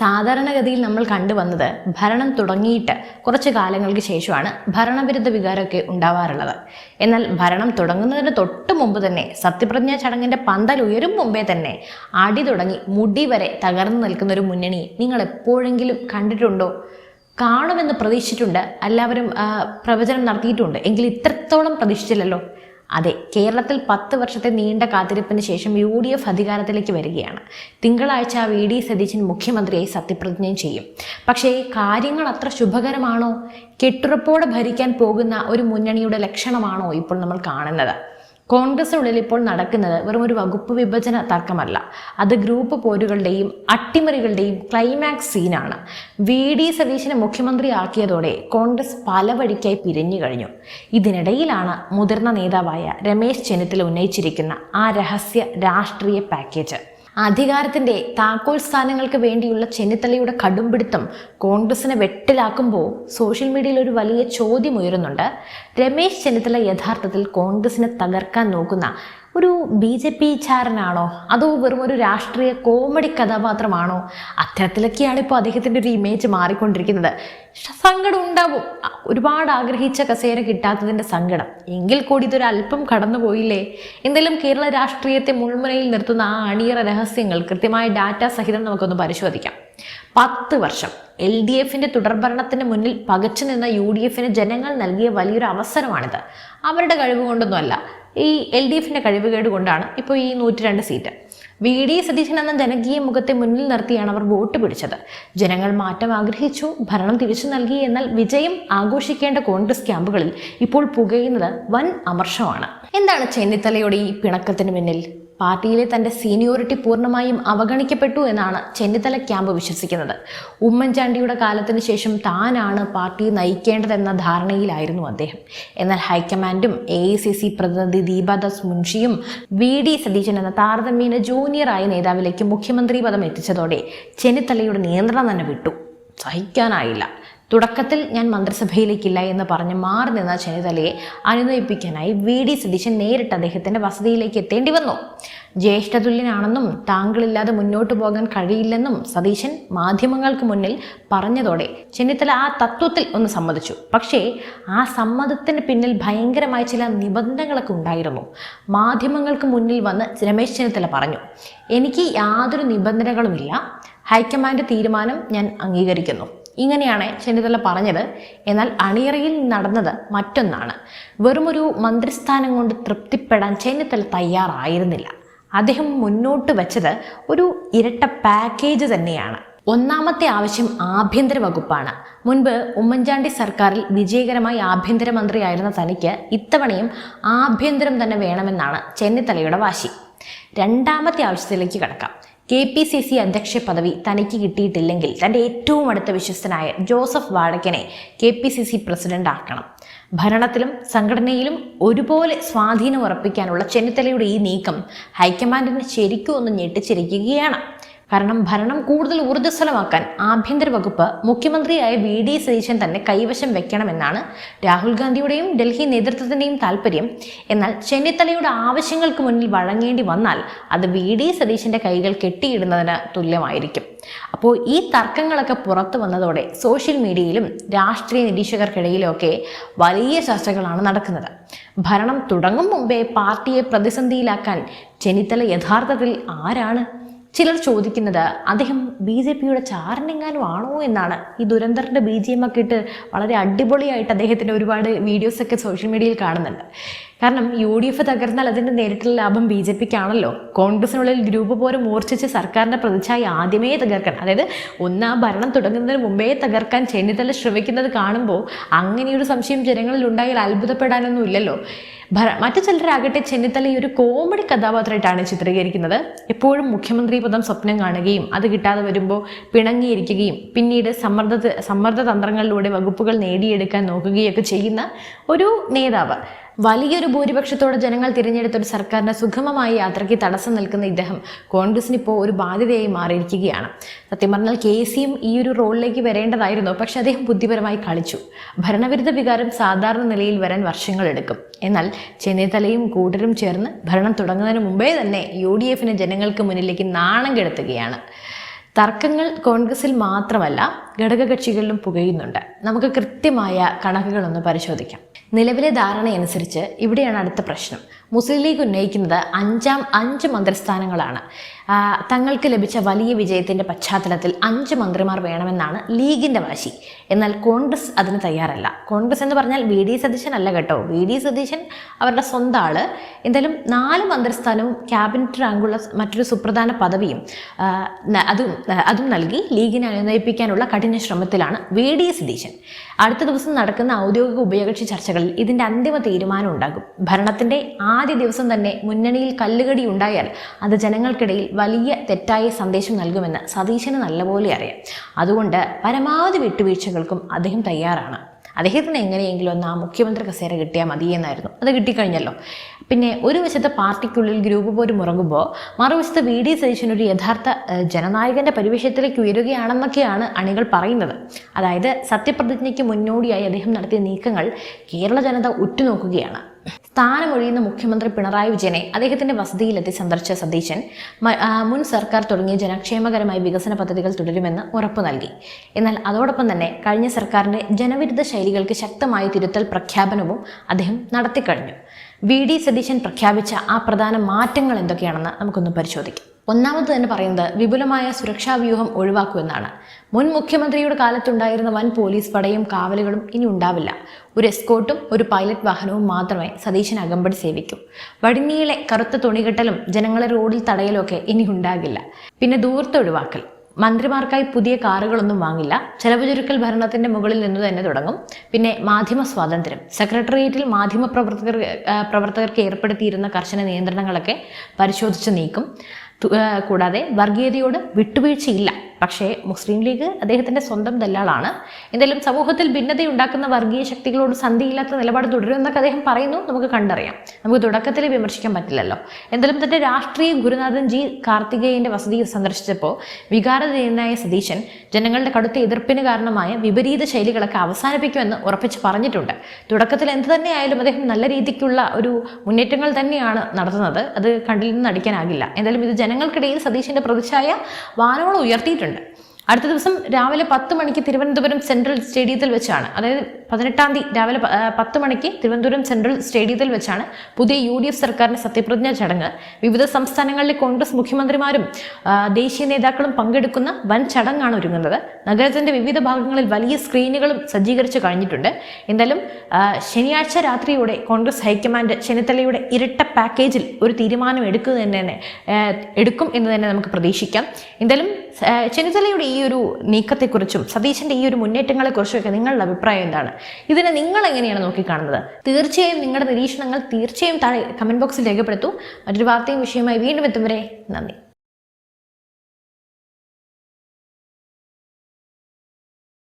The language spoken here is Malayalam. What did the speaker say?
സാധാരണഗതിയിൽ നമ്മൾ കണ്ടുവന്നത് ഭരണം തുടങ്ങിയിട്ട് കുറച്ച് കാലങ്ങൾക്ക് ശേഷമാണ് ഭരണവിരുദ്ധ വികാരമൊക്കെ ഉണ്ടാവാറുള്ളത്. എന്നാൽ ഭരണം തുടങ്ങുന്നതിന് തൊട്ട് മുമ്പ് തന്നെ സത്യപ്രതിജ്ഞാ ചടങ്ങിൻ്റെ പന്തൽ ഉയരും മുമ്പേ തന്നെ അടി തുടങ്ങി മുടി വരെ തകർന്നു നിൽക്കുന്ന ഒരു മുന്നണി നിങ്ങൾ എപ്പോഴെങ്കിലും കണ്ടിട്ടുണ്ടോ? കാണുമെന്ന് പ്രതീക്ഷിച്ചിട്ടുണ്ട്, എല്ലാവരും പ്രവചനം നടത്തിയിട്ടുണ്ട്, എങ്കിൽ ഇത്രത്തോളം പ്രതീക്ഷിച്ചില്ലല്ലോ. അതെ, കേരളത്തിൽ 10 വർഷത്തെ നീണ്ട കാത്തിരിപ്പിന് ശേഷം UDF അധികാരത്തിലേക്ക് വരികയാണ്. തിങ്കളാഴ്ച VD സതീശൻ മുഖ്യമന്ത്രിയായി സത്യപ്രതിജ്ഞയും ചെയ്യും. പക്ഷേ കാര്യങ്ങൾ അത്ര ശുഭകരമാണോ? കെട്ടുറപ്പോടെ ഭരിക്കാൻ പോകുന്ന ഒരു മുന്നണിയുടെ ലക്ഷണമാണോ ഇപ്പോൾ നമ്മൾ കാണുന്നത്? കോൺഗ്രസിനുള്ളിൽ ഇപ്പോൾ നടക്കുന്നത് വെറും ഒരു വകുപ്പ് വിഭജന തർക്കമല്ല, അത് ഗ്രൂപ്പ് പോരുകളുടെയും അട്ടിമറികളുടെയും ക്ലൈമാക്സ് സീനാണ്. VD സതീശനെ മുഖ്യമന്ത്രിയാക്കിയതോടെ കോൺഗ്രസ് പല വഴിക്കായി പിരിഞ്ഞു കഴിഞ്ഞു. ഇതിനിടയിലാണ് മുതിർന്ന നേതാവായ രമേശ് ചെന്നിത്തല ഉന്നയിച്ചിരിക്കുന്ന ആ രഹസ്യ രാഷ്ട്രീയ പാക്കേജ്. അധികാരത്തിന്റെ താക്കോൽ സ്ഥാനങ്ങൾക്ക് വേണ്ടിയുള്ള ചെന്നിത്തലയുടെ കടുംപിടുത്തം കോൺഗ്രസിനെ വെട്ടിലാക്കുമ്പോൾ സോഷ്യൽ മീഡിയയിൽ ഒരു വലിയ ചോദ്യം ഉയരുന്നുണ്ട്. രമേശ് ചെന്നിത്തല യഥാർത്ഥത്തിൽ കോൺഗ്രസിനെ തകർക്കാൻ നോക്കുന്ന ഒരു BJP ചാരനാണോ, അതോ വെറും ഒരു രാഷ്ട്രീയ കോമഡി കഥാപാത്രമാണോ? അത്തരത്തിലൊക്കെയാണ് ഇപ്പോൾ അദ്ദേഹത്തിൻ്റെ ഒരു ഇമേജ് മാറിക്കൊണ്ടിരിക്കുന്നത്. സങ്കടം ഉണ്ടാവും, ഒരുപാട് ആഗ്രഹിച്ച കസേര കിട്ടാത്തതിൻ്റെ സങ്കടം. എങ്കിൽ കൂടി ഇതൊരു അല്പം കടന്നുപോയില്ലേ? എന്തായാലും കേരള രാഷ്ട്രീയത്തെ മുൾമുനയിൽ നിർത്തുന്ന ആ അണിയറ രഹസ്യങ്ങൾ കൃത്യമായ ഡാറ്റ സഹിതം നമുക്കൊന്ന് പരിശോധിക്കാം. 10 വർഷം LDFിൻ്റെ തുടർഭരണത്തിന് മുന്നിൽ പകച്ചു നിന്ന UDFിന് ജനങ്ങൾ നൽകിയ വലിയൊരു അവസരമാണിത്. അവരുടെ കഴിവ് കൊണ്ടൊന്നുമല്ല, ഈ LDFിൻ്റെ കഴിവുകേട് കൊണ്ടാണ് ഇപ്പോൾ ഈ 102 സീറ്റ്. VD സതീശൻ എന്ന ജനകീയ മുഖത്തെ മുന്നിൽ നിർത്തിയാണ് അവർ വോട്ട് പിടിച്ചത്. ജനങ്ങൾ മാറ്റം ആഗ്രഹിച്ചു, ഭരണം തിരിച്ചു നൽകി. എന്നാൽ വിജയം ആഘോഷിക്കേണ്ട കോൺഗ്രസ് ക്യാമ്പുകളിൽ ഇപ്പോൾ പുകയുന്നത് വൻ അമർഷമാണ്. എന്താണ് ചെന്നിത്തലയുടെ ഈ പിണക്കത്തിന് പിന്നിൽ? പാർട്ടിയിലെ തൻ്റെ സീനിയോറിറ്റി പൂർണ്ണമായും അവഗണിക്കപ്പെട്ടു എന്നാണ് ചെന്നിത്തല ക്യാമ്പ് വിശ്വസിക്കുന്നത്. ഉമ്മൻചാണ്ടിയുടെ കാലത്തിന് ശേഷം താനാണ് പാർട്ടിയെ നയിക്കേണ്ടതെന്ന ധാരണയിലായിരുന്നു അദ്ദേഹം. എന്നാൽ ഹൈക്കമാൻഡും AICC പ്രതിനിധി ദീപാദാസ് മുൻഷിയും VD സതീശൻ എന്ന താരതമ്യേന ജൂനിയറായ നേതാവിലേക്ക് മുഖ്യമന്ത്രി പദം എത്തിച്ചതോടെ ചെന്നിത്തലയുടെ നിയന്ത്രണം തന്നെ വിട്ടു. സഹിക്കാനായില്ല. തുടക്കത്തിൽ ഞാൻ മന്ത്രിസഭയിലേക്കില്ല എന്ന് പറഞ്ഞ് മാറി നിന്ന ചെന്നിത്തലയെ അനുനയിപ്പിക്കാനായി VD സതീശൻ നേരിട്ട് അദ്ദേഹത്തിൻ്റെ വസതിയിലേക്ക് എത്തേണ്ടി വന്നു. ജ്യേഷ്ഠതുല്യനാണെന്നും താങ്കളില്ലാതെ മുന്നോട്ട് പോകാൻ കഴിയില്ലെന്നും സതീശൻ മാധ്യമങ്ങൾക്ക് മുന്നിൽ പറഞ്ഞതോടെ ചെന്നിത്തല ആ തത്വത്തിൽ ഒന്ന് സമ്മതിച്ചു. പക്ഷേ ആ സമ്മതത്തിന് പിന്നിൽ ഭയങ്കരമായ ചില നിബന്ധനകളൊക്കെ ഉണ്ടായിരുന്നു. മാധ്യമങ്ങൾക്ക് മുന്നിൽ വന്ന് രമേശ് ചെന്നിത്തല പറഞ്ഞു, എനിക്ക് യാതൊരു നിബന്ധനകളുമില്ല, ഹൈക്കമാൻഡ് തീരുമാനം ഞാൻ അംഗീകരിക്കുന്നു. ഇങ്ങനെയാണ് ചെന്നിത്തല പറഞ്ഞത്. എന്നാൽ അണിയറയിൽ നടന്നത് മറ്റൊന്നാണ്. വെറുമൊരു മന്ത്രിസ്ഥാനം കൊണ്ട് തൃപ്തിപ്പെടാൻ ചെന്നിത്തല തയ്യാറായിരുന്നില്ല. അദ്ദേഹം മുന്നോട്ട് വെച്ചത് ഒരു ഇരട്ട പാക്കേജ് തന്നെയാണ്. ഒന്നാമത്തെ ആവശ്യം ആഭ്യന്തര വകുപ്പാണ്. മുൻപ് ഉമ്മൻചാണ്ടി സർക്കാരിൽ വിജയകരമായി ആഭ്യന്തരമന്ത്രിയായിരുന്ന തനിക്ക് ഇത്തവണയും ആഭ്യന്തരം തന്നെ വേണമെന്നാണ് ചെന്നിത്തലയുടെ വാശി. രണ്ടാമത്തെ ആവശ്യത്തിലേക്ക് കടക്കാം. KPCC അധ്യക്ഷ പദവി തനിക്ക് കിട്ടിയിട്ടില്ലെങ്കിൽ തൻ്റെ ഏറ്റവും അടുത്ത വിശ്വസ്തനായ ജോസഫ് വാഴക്കനെ KPCC പ്രസിഡന്റ് ആക്കണം. ഭരണത്തിലും സംഘടനയിലും ഒരുപോലെ സ്വാധീനം ഉറപ്പിക്കാനുള്ള ചെന്നിത്തലയുടെ ഈ നീക്കം ഹൈക്കമാൻഡിനെ ശരിക്കും ഒന്ന് ഞെട്ടിച്ചിരിക്കുകയാണ്. കാരണം ഭരണം കൂടുതൽ ഊർജ്ജസ്വലമാക്കാൻ ആഭ്യന്തര വകുപ്പ് മുഖ്യമന്ത്രിയായ VD സതീശൻ തന്നെ കൈവശം വെക്കണമെന്നാണ് രാഹുൽ ഗാന്ധിയുടെയും ഡൽഹി നേതൃത്വത്തിൻ്റെയും താല്പര്യം. എന്നാൽ ചെന്നിത്തലയുടെ ആവശ്യങ്ങൾക്ക് മുന്നിൽ വഴങ്ങേണ്ടി വന്നാൽ അത് VD സതീശൻ്റെ കൈകൾ കെട്ടിയിടുന്നതിന് തുല്യമായിരിക്കും. അപ്പോൾ ഈ തർക്കങ്ങളൊക്കെ പുറത്തു വന്നതോടെ സോഷ്യൽ മീഡിയയിലും രാഷ്ട്രീയ നിരീക്ഷകർക്കിടയിലുമൊക്കെ വലിയ ചർച്ചകളാണ് നടക്കുന്നത്. ഭരണം തുടങ്ങും മുമ്പേ പാർട്ടിയെ പ്രതിസന്ധിയിലാക്കാൻ ചെന്നിത്തല യഥാർത്ഥത്തിൽ ആരാണ്? ചിലർ ചോദിക്കുന്നത് അദ്ദേഹം BJPയുടെ ചാരനെങ്ങാനും ആണോ എന്നാണ്. ഈ ദുരന്തറിൻ്റെ BGM ഒക്കെ ഇട്ട് വളരെ അടിപൊളിയായിട്ട് അദ്ദേഹത്തിൻ്റെ ഒരുപാട് വീഡിയോസൊക്കെ സോഷ്യൽ മീഡിയയിൽ കാണുന്നുണ്ട്. കാരണം UDF തകർന്നാൽ അതിൻ്റെ നേരിട്ടുള്ള ലാഭം BJPക്കാണല്ലോ. കോൺഗ്രസിനുള്ളിൽ ഗ്രൂപ്പ് പോരെ മൂർച്ഛിച്ച് സർക്കാരിൻ്റെ പ്രതിച്ഛായ ആദ്യമേ തകർക്കാൻ, അതായത് ആ ഭരണം തുടങ്ങുന്നതിന് മുമ്പേ തകർക്കാൻ ചെന്നിത്തല ശ്രമിക്കുന്നത് കാണുമ്പോൾ അങ്ങനെയൊരു സംശയം ജനങ്ങളിൽ ഉണ്ടായാൽ അത്ഭുതപ്പെടാനൊന്നും ഇല്ലല്ലോ. മറ്റു ചിലരാകട്ടെ ചെന്നിത്തല ഈ ഒരു കോമഡി കഥാപാത്രമായിട്ടാണ് ചിത്രീകരിക്കുന്നത്. എപ്പോഴും മുഖ്യമന്ത്രി പദം സ്വപ്നം കാണുകയും അത് കിട്ടാതെ വരുമ്പോൾ പിണങ്ങിയിരിക്കുകയും പിന്നീട് സമ്മർദ്ദ തന്ത്രങ്ങളിലൂടെ വകുപ്പുകൾ നേടിയെടുക്കാൻ നോക്കുകയൊക്കെ ചെയ്യുന്ന ഒരു നേതാവ്. വലിയൊരു ഭൂരിപക്ഷത്തോടെ ജനങ്ങൾ തിരഞ്ഞെടുത്തൊരു സർക്കാരിൻ്റെ സുഗമമായ യാത്രയ്ക്ക് തടസ്സം നിൽക്കുന്ന ഇദ്ദേഹം കോൺഗ്രസിനിപ്പോൾ ഒരു ബാധ്യതയായി മാറിയിരിക്കുകയാണ്. സത്യം പറഞ്ഞാൽ KCയും ഈ ഒരു റോളിലേക്ക് വരേണ്ടതായിരുന്നു. പക്ഷെ അദ്ദേഹം ബുദ്ധിപരമായി കളിച്ചു. ഭരണവിരുദ്ധ വികാരം സാധാരണ നിലയിൽ വരാൻ വർഷങ്ങളെടുക്കും. എന്നാൽ ചെന്നിത്തലയും കൂട്ടരും ചേർന്ന് ഭരണം തുടങ്ങുന്നതിന് മുമ്പേ തന്നെ UDFനെ ജനങ്ങൾക്ക് മുന്നിലേക്ക് നാണം കെടുത്തുകയാണ്. തർക്കങ്ങൾ കോൺഗ്രസിൽ മാത്രമല്ല ഘടകകക്ഷികളിലും പുകയുന്നുണ്ട്. നമുക്ക് കൃത്യമായ കണക്കുകളൊന്ന് പരിശോധിക്കാം. നിലവിലെ ധാരണയനുസരിച്ച് ഇവിടെയാണ് അടുത്ത പ്രശ്നം. മുസ്ലിം ലീഗ് ഉന്നയിക്കുന്നത് 5 മന്ത്രിസ്ഥാനങ്ങളാണ്. തങ്ങൾക്ക് ലഭിച്ച വലിയ വിജയത്തിൻ്റെ പശ്ചാത്തലത്തിൽ 5 മന്ത്രിമാർ വേണമെന്നാണ് ലീഗിൻ്റെ വാശി. എന്നാൽ കോൺഗ്രസ് അതിന് തയ്യാറല്ല. കോൺഗ്രസ് എന്ന് പറഞ്ഞാൽ വി.ഡി. സതീശൻ അല്ല കേട്ടോ. വി.ഡി. സതീശൻ അവരുടെ സ്വന്തം ആള്. എന്തായാലും 4 മന്ത്രിസ്ഥാനവും ക്യാബിനറ്റ് റാങ്കുള്ള മറ്റൊരു സുപ്രധാന പദവിയും അതും നൽകി ലീഗിനെ അനുനയിപ്പിക്കാനുള്ള കഠിന ശ്രമത്തിലാണ് വി.ഡി. സതീശൻ. അടുത്ത ദിവസം നടക്കുന്ന ഔദ്യോഗിക ഉഭയകക്ഷി ചർച്ചകളിൽ ഇതിൻ്റെ അന്തിമ തീരുമാനം ഉണ്ടാകും. ഭരണത്തിൻ്റെ ആദ്യ ദിവസം തന്നെ മുന്നണിയിൽ കല്ലുകടി ഉണ്ടായാൽ അത് ജനങ്ങൾക്കിടയിൽ വലിയ തെറ്റായ സന്ദേശം നൽകുമെന്ന് സതീശന് നല്ലപോലെ അറിയാം. അതുകൊണ്ട് പരമാവധി വിട്ടുവീഴ്ചകൾക്കും അദ്ദേഹം തയ്യാറാണ്. അദ്ദേഹത്തിന് എങ്ങനെയെങ്കിലും ഒന്ന് ആ മുഖ്യമന്ത്രി കസേര കിട്ടിയാൽ മതിയെന്നായിരുന്നു. അത് കിട്ടിക്കഴിഞ്ഞല്ലോ. പിന്നെ ഒരു വശത്ത് പാർട്ടിക്കുള്ളിൽ ഗ്രൂപ്പ് പോലും ഉറങ്ങുമ്പോൾ മറുവശത്ത് വി.ഡി. സതീശൻ ഒരു യഥാർത്ഥ ജനനായകന്റെ പരിവേഷത്തിലേക്ക് ഉയരുകയാണെന്നൊക്കെയാണ് അണികൾ പറയുന്നത്. അതായത് സത്യപ്രതിജ്ഞയ്ക്ക് മുന്നോടിയായി അദ്ദേഹം നടത്തിയ നീക്കങ്ങൾ കേരള ജനത ഉറ്റുനോക്കുകയാണ്. സ്ഥാനമൊഴിയുന്ന മുഖ്യമന്ത്രി പിണറായി വിജയനെ അദ്ദേഹത്തിന്റെ വസതിയിലെത്തി സന്ദർശിച്ച സതീശൻ മുൻ സർക്കാർ തുടങ്ങിയ ജനക്ഷേമകരമായ വികസന പദ്ധതികൾ തുടരുമെന്ന് ഉറപ്പു നൽകി. എന്നാൽ അതോടൊപ്പം തന്നെ കഴിഞ്ഞ സർക്കാരിന്റെ ജനവിരുദ്ധ ശൈലികൾക്ക് ശക്തമായ തിരുത്തൽ പ്രഖ്യാപനവും അദ്ദേഹം നടത്തിക്കഴിഞ്ഞു. വി.ഡി. സതീശൻ പ്രഖ്യാപിച്ച ആ പ്രധാന മാറ്റങ്ങൾ എന്തൊക്കെയാണെന്ന് നമുക്കൊന്ന് പരിശോധിക്കാം. ഒന്നാമത് തന്നെ പറയുന്നത് വിപുലമായ സുരക്ഷാ വ്യൂഹം ഒഴിവാക്കുമെന്നാണ്. മുൻ മുഖ്യമന്ത്രിയുടെ കാലത്തുണ്ടായിരുന്ന വൻ പോലീസ് പടയും കാവലുകളും ഇനി ഉണ്ടാവില്ല. ഒരു എസ്കോർട്ടും ഒരു പൈലറ്റ് വാഹനവും മാത്രമേ സതീശൻ അകമ്പടി സേവിക്കൂ. വടിനീളെ കറുത്ത തുണികെട്ടലും ജനങ്ങളെ റോഡിൽ തടയലും ഒക്കെ ഇനി ഉണ്ടാകില്ല. പിന്നെ ദൂരത്ത് ഒഴിവാക്കൽ. മന്ത്രിമാർക്കായി പുതിയ കാറുകളൊന്നും വാങ്ങില്ല. ചെലവ് ചുരുക്കൽ ഭരണത്തിന്റെ മുകളിൽ നിന്ന് തന്നെ തുടങ്ങും. പിന്നെ മാധ്യമ സ്വാതന്ത്ര്യം. സെക്രട്ടേറിയറ്റിൽ പ്രവർത്തകർക്ക് ഏർപ്പെടുത്തിയിരുന്ന കർശന നിയന്ത്രണങ്ങളൊക്കെ പരിശോധിച്ച് നീക്കും. കൂടാതെ വർഗീയതയോട് വിട്ടുവീഴ്ചയില്ല. പക്ഷേ മുസ്ലിം ലീഗ് അദ്ദേഹത്തിന്റെ സ്വന്തം ദല്ലാളാണ്. എന്തായാലും സമൂഹത്തിൽ ഭിന്നതയുണ്ടാക്കുന്ന വർഗീയ ശക്തികളോട് സന്ധിയില്ലാത്ത നിലപാട് തുടരുമെന്നൊക്കെ അദ്ദേഹം പറയുന്നു. നമുക്ക് കണ്ടറിയാം. നമുക്ക് തുടക്കത്തിൽ വിമർശിക്കാൻ പറ്റില്ലല്ലോ. എന്തായാലും തന്റെ രാഷ്ട്രീയ ഗുരുനാഥൻ ജി കാർത്തികേയന്റെ വസതി സന്ദർശിച്ചപ്പോൾ വികാരധീനനായ സതീശൻ ജനങ്ങളുടെ കടുത്ത എതിർപ്പിന് കാരണമായ വിപരീത ശൈലികളൊക്കെ അവസാനിപ്പിക്കുമെന്ന് ഉറപ്പിച്ച് പറഞ്ഞിട്ടുണ്ട്. തുടക്കത്തിൽ എന്ത് തന്നെയായാലും അദ്ദേഹം നല്ല രീതിക്കുള്ള ഒരു മുന്നേറ്റങ്ങൾ തന്നെയാണ് നടത്തുന്നത്. അത് കണ്ടിൽ നിന്ന് അടിക്കാനാകില്ല. എന്തായാലും ഇത് ജനങ്ങൾക്കിടയിൽ സതീശന്റെ പ്രതിച്ഛായ വാനോളം ഉയർത്തിയിട്ടുണ്ട്. അടുത്ത ദിവസം രാവിലെ 10 മണിക്ക് തിരുവനന്തപുരം സെൻട്രൽ സ്റ്റേഡിയത്തിൽ വെച്ചാണ്, അതായത് 18-ാം തീയതി രാവിലെ 10 മണിക്ക് തിരുവനന്തപുരം സെൻട്രൽ സ്റ്റേഡിയത്തിൽ വെച്ചാണ് പുതിയ UDF സർക്കാരിന്റെ സത്യപ്രതിജ്ഞാ ചടങ്ങ്. വിവിധ സംസ്ഥാനങ്ങളിലെ കോൺഗ്രസ് മുഖ്യമന്ത്രിമാരും ദേശീയ നേതാക്കളും പങ്കെടുക്കുന്ന വൻ ചടങ്ങാണ് ഒരുങ്ങുന്നത്. നഗരത്തിന്റെ വിവിധ ഭാഗങ്ങളിൽ വലിയ സ്ക്രീനുകളും സജ്ജീകരിച്ച് കഴിഞ്ഞിട്ടുണ്ട്. എന്തായാലും ശനിയാഴ്ച രാത്രിയോടെ കോൺഗ്രസ് ഹൈക്കമാൻഡ് ചെന്നിത്തലയുടെ ഇരട്ട പാക്കേജിൽ ഒരു തീരുമാനം എടുക്കും എന്ന് തന്നെ നമുക്ക് പ്രതീക്ഷിക്കാം. എന്തായാലും ചെന്നിത്തലയുടെ ഈ ഒരു നീക്കത്തെക്കുറിച്ചും സതീശന്റെ ഈ ഒരു മുന്നേറ്റങ്ങളെക്കുറിച്ചും ഒക്കെ നിങ്ങളുടെ അഭിപ്രായം എന്താണ്? ഇതിനെ നിങ്ങൾ എങ്ങനെയാണ് നോക്കിക്കാണുന്നത്? തീർച്ചയായും നിങ്ങളുടെ നിരീക്ഷണങ്ങൾ താഴെ കമന്റ് ബോക്സിൽ രേഖപ്പെടുത്തൂ. മറ്റൊരു വാർത്തയും വിഷയമായി വീണ്ടും എത്തും വരെ നന്ദി.